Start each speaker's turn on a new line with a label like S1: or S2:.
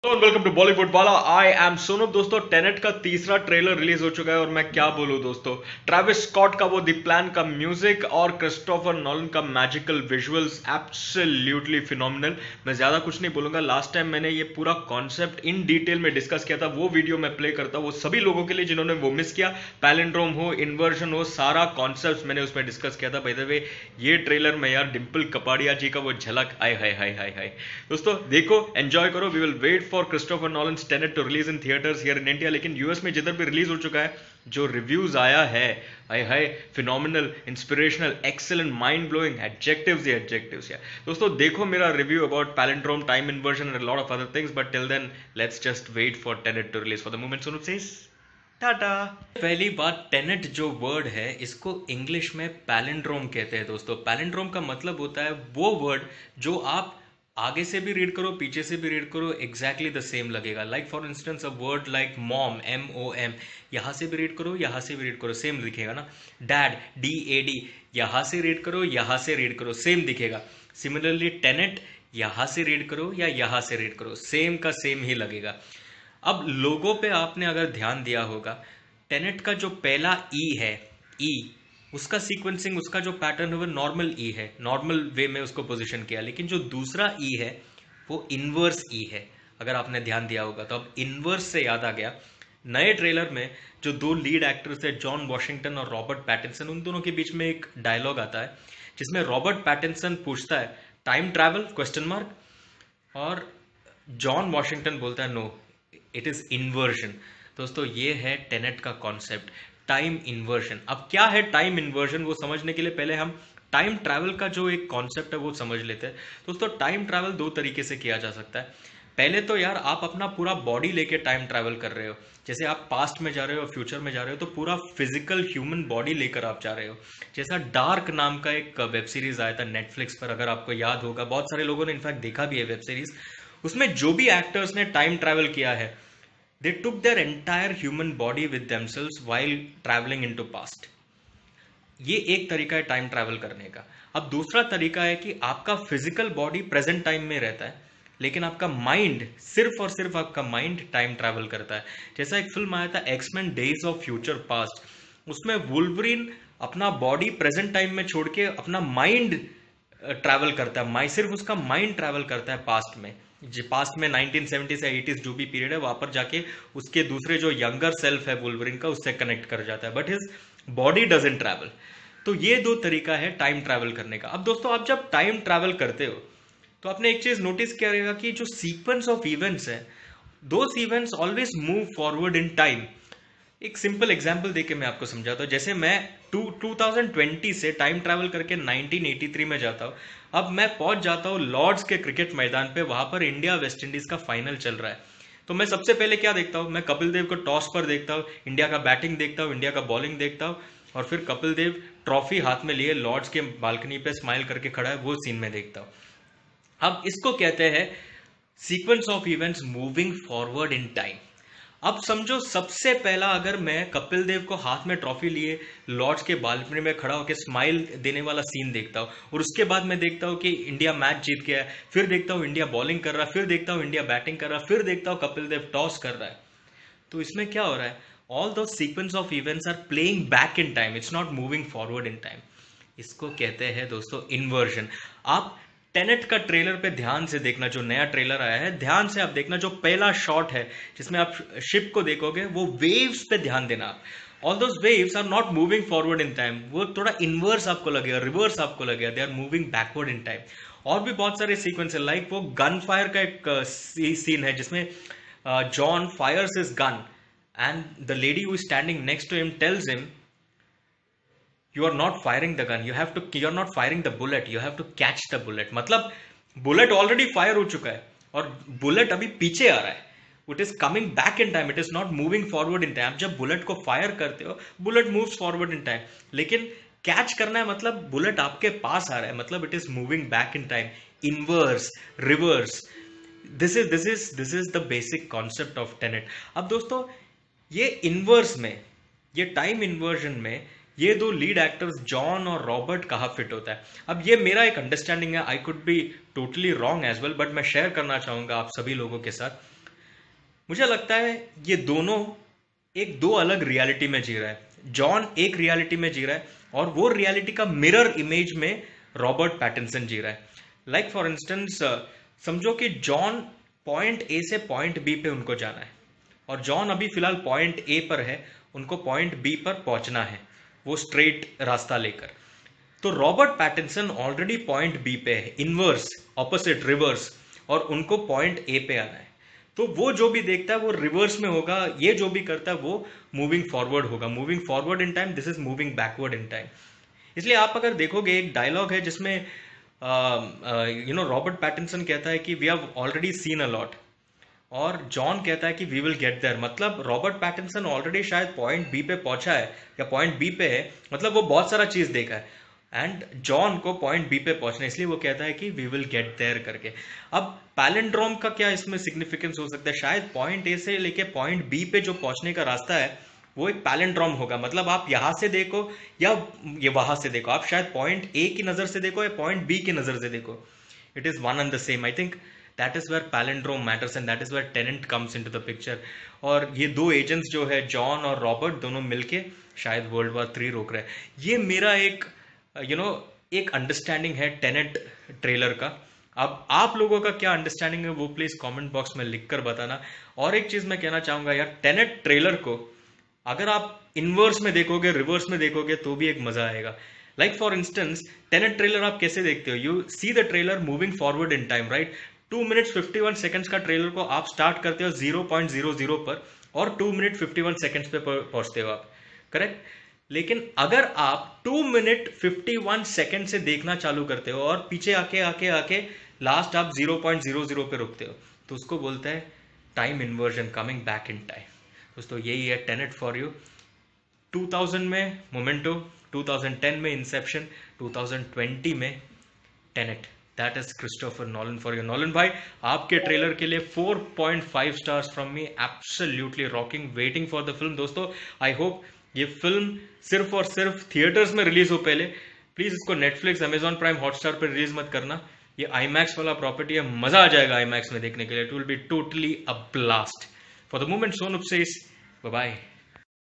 S1: Welcome to Bollywood वाला। I am Sonu. दोस्तों, Tenet का तीसरा ट्रेलर रिलीज हो चुका है और मैं क्या बोलूं दोस्तों, ट्रेविस स्कॉट का वो द प्लान का म्यूजिक और क्रिस्टोफर नॉलन का मैजिकल विजुअल्स एब्सोल्युटली फिनोमिनल। मैं ज्यादा कुछ नहीं बोलूंगा। लास्ट टाइम मैंने ये पूरा कॉन्सेप्ट इन डिटेल में डिस्कस किया था, वो वीडियो मैं प्ले करता हूं वो सभी लोगों के लिए जिन्होंने वो मिस किया। पैलिंड्रोम हो, इन्वर्जन हो, सारा कॉन्सेप्ट मैंने उसमें डिस्कस किया था। बाय द वे, ये ट्रेलर में यार डिम्पल कपाड़िया जी का वो झलक, आय हाय हाय हाय हाय। दोस्तों देखो, एंजॉय करो। We will wait for Christopher Nolan's Tenet to release in theatres here in India. लेकिन यूएस में जिधर भी रिलीज हो चुका है, जो रिव्यूज आया है, हाय हाय, phenomenal, inspirational, excellent, mind blowing, adjectives ही एडजेक्टिव्स। या दोस्तों देखो मेरा review about palindrome, time inversion and lot of other things, but till then let's just wait for Tenet to release. For the moment Sonu says tata. पहली बात, Tenet जो word है इसको इंग्लिश में पैलिंड्रोम कहते हैं। दोस्तों, पैलिंड्रोम का मतलब होता है वो वर्ड जो आप आगे से भी रीड करो, पीछे से भी रीड करो, एग्जैक्टली द सेम लगेगा। Like for instance a word like mom, MOM, यहां से भी रीड करो, यहां से भी रीड करो, सेम दिखेगा ना। डैड, DAD, यहां से रीड करो, यहां से रीड करो, सेम दिखेगा। सिमिलरली टेनेट, यहां से रीड करो या यहां से रीड करो, सेम का सेम ही लगेगा। अब लोगों पे आपने अगर ध्यान दिया होगा, टेनेट का जो पहला ई है, ई, उसका सीक्वेंसिंग, उसका जो पैटर्न है वो नॉर्मल ई है, नॉर्मल वे में उसको पोजीशन किया। लेकिन जो दूसरा ई है वो इनवर्स ई है, अगर आपने ध्यान दिया होगा तो। अब इनवर्स से याद आ गया, नए ट्रेलर में जो दो लीड एक्टर्स है, जॉन वॉशिंगटन और रॉबर्ट पैटिंसन, उन दोनों के बीच में एक डायलॉग आता है जिसमें रॉबर्ट पैटिंसन पूछता है टाइम ट्रैवल क्वेश्चन मार्क, और जॉन वॉशिंगटन बोलता है नो, इट इज इन्वर्जन। दोस्तों ये है टेनेट का कॉन्सेप्ट, टाइम इन्वर्जन। अब क्या है टाइम इन्वर्जन, वो समझने के लिए पहले हम टाइम ट्रैवल का जो एक कॉन्सेप्ट है वो समझ लेते हैं। दोस्तों टाइम ट्रैवल दो तरीके से किया जा सकता है। पहले तो यार आप अपना पूरा बॉडी लेके टाइम ट्रैवल कर रहे हो, जैसे आप पास्ट में जा रहे हो, फ्यूचर में जा रहे हो, तो पूरा फिजिकल ह्यूमन बॉडी लेकर आप जा रहे हो। जैसा डार्क नाम का एक वेब सीरीज आया था नेटफ्लिक्स पर, अगर आपको याद होगा, बहुत सारे लोगों ने इनफैक्ट देखा भी है वेब सीरीज। उसमें जो भी एक्टर्स ने टाइम ट्रैवल किया है, they took their entire human body with themselves while travelling into past. ये एक तरीका है टाइम ट्रैवल करने का। अब दूसरा तरीका है कि आपका फिजिकल बॉडी प्रेजेंट टाइम में रहता है, लेकिन आपका माइंड, सिर्फ और सिर्फ आपका माइंड टाइम ट्रैवल करता है। जैसा एक फिल्म आया था X Men days of future past, उसमें वुल्वरीन अपना बॉडी प्रेजेंट टाइम में छोड़ के अपना माइंड ट्रैवल करता है, माइंड, सिर्फ उसका माइंड ट्रैवल करता है पास्ट में। जो पास्ट में 1970 से 80s जो भी पीरियड है, वहां पर जाके उसके दूसरे जो यंगर सेल्फ है वुल्वरीन का, उससे कनेक्ट कर जाता है, but his body doesn't travel. तो ये दो तरीका है टाइम ट्रैवल करने का। अब दोस्तों, आप जब टाइम ट्रैवल करते हो तो आपने एक चीज नोटिस किया रहेगा कि जो सीक्वेंस ऑफ इवेंट्स है, those events always move forward in time. एक सिंपल एग्जांपल देके मैं आपको समझाता हूँ। जैसे मैं 2020 से टाइम ट्रैवल करके 1983 में जाता हूँ। अब मैं पहुंच जाता हूँ लॉर्ड्स के क्रिकेट मैदान पे, वहां पर इंडिया वेस्ट इंडीज का फाइनल चल रहा है। तो मैं सबसे पहले क्या देखता हूँ, मैं कपिल देव को टॉस पर देखता हूँ, इंडिया का बैटिंग देखता हूँ, इंडिया का बॉलिंग देखता हूँ, और फिर कपिल देव ट्रॉफी हाथ में लिए लॉर्ड्स के बालकनी पे स्माइल करके खड़ा है, वो सीन में देखता हूँ। अब इसको कहते हैं sequence of events moving forward in time. अब समझो, सबसे पहला अगर मैं कपिल देव को हाथ में ट्रॉफी लिए लॉर्ड्स के बालकनी में खड़ा होकर स्माइल देने वाला सीन देखता हूँ, और उसके बाद मैं देखता हूँ कि इंडिया मैच जीत गया है, फिर देखता हूँ इंडिया बॉलिंग कर रहा है, फिर देखता हूँ इंडिया बैटिंग कर रहा है, फिर देखता हूँ कपिल देव टॉस कर रहा है, तो इसमें क्या हो रहा है, all those sequence of events are playing back in time, it's not moving forward in time. इसको कहते हैं दोस्तों इन्वर्जन। आप टेनेट का ट्रेलर पे ध्यान से देखना, जो नया ट्रेलर आया है, ध्यान से आप देखना, जो पहला शॉट है जिसमें आप शिप को देखोगे, वो वेव्स पे ध्यान देना आप। All those waves are not moving forward in time, वो थोड़ा इनवर्स आपको लगेगा, रिवर्स आपको लगेगा, they are moving backward in time. और भी बहुत सारे सीक्वेंस है, लाइक वो गन फायर का एक सीन है जिसमें John fires his gun and the lady who is standing next to him tells him, you are not firing the gun, you are not firing the bullet, you have to catch the bullet. मतलब bullet already fire हो चुका है और bullet अभी पीछे आ रहा है, it is coming back in time, it is not moving forward in time. जब बुलेट को फायर करते हो, bullet moves forward in time, लेकिन कैच करना है मतलब बुलेट आपके पास आ रहा है, मतलब it is moving back in time, inverse, reverse. This is the basic concept of Tenet. अब दोस्तों, ये इनवर्स में, ये टाइम इन्वर्जन में, ये दो लीड एक्टर्स जॉन और रॉबर्ट कहाँ फिट होता है। अब ये मेरा एक अंडरस्टैंडिंग है, I could be totally wrong as well, but मैं शेयर करना चाहूंगा आप सभी लोगों के साथ। मुझे लगता है ये दोनों एक दो अलग रियलिटी में जी रहा है। जॉन एक रियलिटी में जी रहा है और वो रियलिटी का मिरर इमेज में रॉबर्ट पैटिंसन जी रहा है। लाइक फॉर इंस्टेंस समझो कि जॉन पॉइंट ए से पॉइंट बी पे उनको जाना है और जॉन अभी फिलहाल पॉइंट ए पर है, उनको पॉइंट बी पर पहुंचना है वो स्ट्रेट रास्ता लेकर। तो Robert Pattinson already point B पे है, इनवर्स, ऑपोजिट, रिवर्स, और उनको पॉइंट ए पे आना है। तो वो जो भी देखता है वो रिवर्स में होगा, ये जो भी करता है वो मूविंग फॉरवर्ड होगा। Moving forward in time, this is moving backward in time. इसलिए आप अगर देखोगे एक डायलॉग है जिसमें रॉबर्ट पैटिंसन कहता है कि we have already seen a lot, और जॉन कहता है कि वी विल गेट देयर। मतलब रॉबर्ट पैटिंसन ऑलरेडी शायद पॉइंट बी पे पहुंचा है या पॉइंट बी पे है, मतलब वो बहुत सारा चीज देखा है, एंड जॉन को पॉइंट बी पे पहुंचना है, इसलिए वो कहता है कि वी विल गेट देयर करके। अब पैलिंड्रोम का क्या इसमें सिग्निफिकेंस हो सकता है? शायद पॉइंट ए से लेके पॉइंट बी पे जो पहुंचने का रास्ता है वो एक पैलिंड्रोम होगा। मतलब आप यहां से देखो या ये वहां से देखो, आप शायद पॉइंट ए की नजर से देखो या पॉइंट बी की नजर से देखो, it is one and the same. I think that is where palindrome matters and that is where Tenet comes into the picture. और ये दो एजेंट्स जो है जॉन और रॉबर्ट, दोनों मिलके शायद वर्ल्ड वॉर 3 रोक रहे हैं। ये मेरा एक एक अंडरस्टैंडिंग है टेनेट ट्रेलर का। अब आप लोगों का क्या अंडरस्टैंडिंग है वो प्लीज कमेंट बॉक्स में लिखकर बताना। और एक चीज मैं कहना चाहूंगा यार, टेनेट ट्रेलर को अगर आप इनवर्स में देखोगे, रिवर्स में देखोगे तो भी एक मजा आएगा। Like for instance Tenet trailer आप कैसे देखते हो? You see the trailer moving forward in time, right? 2 minutes 51 seconds का ट्रेलर को आप स्टार्ट करते हो 0.00 पर और 2 मिनट 51 सेकंड्स पे पहुंचते हो आप, करेक्ट? लेकिन अगर आप 2 मिनट 51 सेकंड से देखना चालू करते हो और पीछे आके आके आके लास्ट आप 0.00 पे रुकते हो, तो उसको बोलते हैं time inversion, coming back in time. दोस्तों यही है टेनेट फॉर यू। 2000 में मोमेंटो, 2010 में इंसेप्शन, 2020 में Tenet. That is Christopher Nolan for you. Nolan भाई, आपके ट्रेलर के लिए 4.5 stars from me, absolutely rocking, waiting for the film. दोस्तों आई होप ये फिल्म सिर्फ और सिर्फ थिएटर्स में रिलीज हो पहले। प्लीज इसको नेटफ्लिक्स, अमेजॉन प्राइम, हॉटस्टार पर रिलीज मत करना। ये आईमैक्स वाला प्रॉपर्टी है, मजा आ जाएगा आईमैक्स में देखने के लिए। It will be totally a blast. For the moment सोनूप सेज बाय बाय।